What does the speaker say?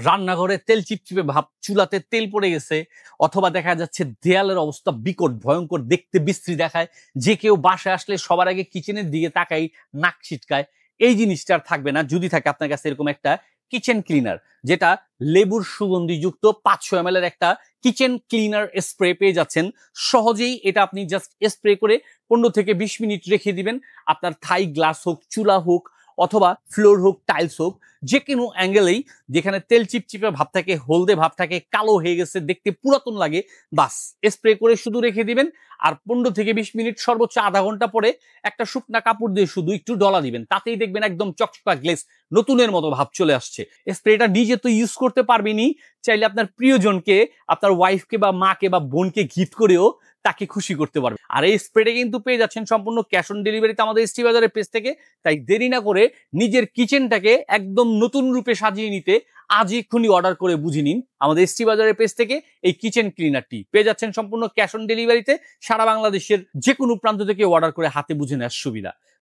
রান্নাঘরে তেল চিপচিপে ভাব, চুলাতে তেল পড়ে গেছে, অথবা দেখা যাচ্ছে দেয়ালের অবস্থা বিকট ভয়ঙ্কর, দেখতে বিশ্রী দেখায়, যে কেউ বাসায় আসলে সবার আগে কিচেনের দিকে তাকাই, নাক ছিটকায়। এই জিনিসটা আর থাকবে না যদি থাকে আপনার কাছে এরকম একটা কিচেন ক্লিনার, যেটা লেবুর সুগন্ধিযুক্ত 500 ml এর একটা কিচেন ক্লিনার স্প্রে পেয়ে যাচ্ছেন সহজেই। এটা আপনি জাস্ট স্প্রে করে 15 থেকে 20 মিনিট রেখে দিবেন। আপনার থাই গ্লাস হোক, চুলা হোক, অথবা ফ্লোর হোক, টাইলস হোক, যে কোনো অ্যাঙ্গেলেই যেখানে তেল চিপচিপে ভাব থাকে, হলদে ভাব থাকে, কালো হয়ে গেছে, দেখতে পুরাতন লাগে, বাস স্প্রে করে শুধু রেখে দিবেন। আর 15 থেকে 20 মিনিট, সর্বোচ্চ আধা ঘন্টা পরে একটা শুকনা কাপড় দিয়ে শুধু একটু ডলা দিবেন, তাতেই দেখবেন একদম চকচকা গ্লেজ, নতুনের মতো ভাব চলে আসছে। স্প্রেটা নিজে তো ইউজ করতে পারবেনই, চাইলে আপনার প্রিয়জনকে, আপনার ওয়াইফকে বা মাকে বা বোনকে গিফট করেও তাকে খুশি করতে পারবে। আর এই স্প্রেটা কিন্তু পেয়ে যাচ্ছেন সম্পূর্ণ ক্যাশ অন ডেলিভারিতে আমাদের এসটি বাজারের পেজ থেকে। তাই দেরি না করে নিজের কিচেনটাকে একদম নতুন রূপে সাজিয়ে নিতে আজই এক্ষুনি অর্ডার করে বুঝে নিন আমাদের এসটি বাজারের পেজ থেকে। এই কিচেন ক্লিনারটি পেয়ে যাচ্ছেন সম্পূর্ণ ক্যাশ অন ডেলিভারিতে, সারা বাংলাদেশের যে কোনো প্রান্ত থেকে অর্ডার করে হাতে বুঝে নেওয়ার সুবিধা।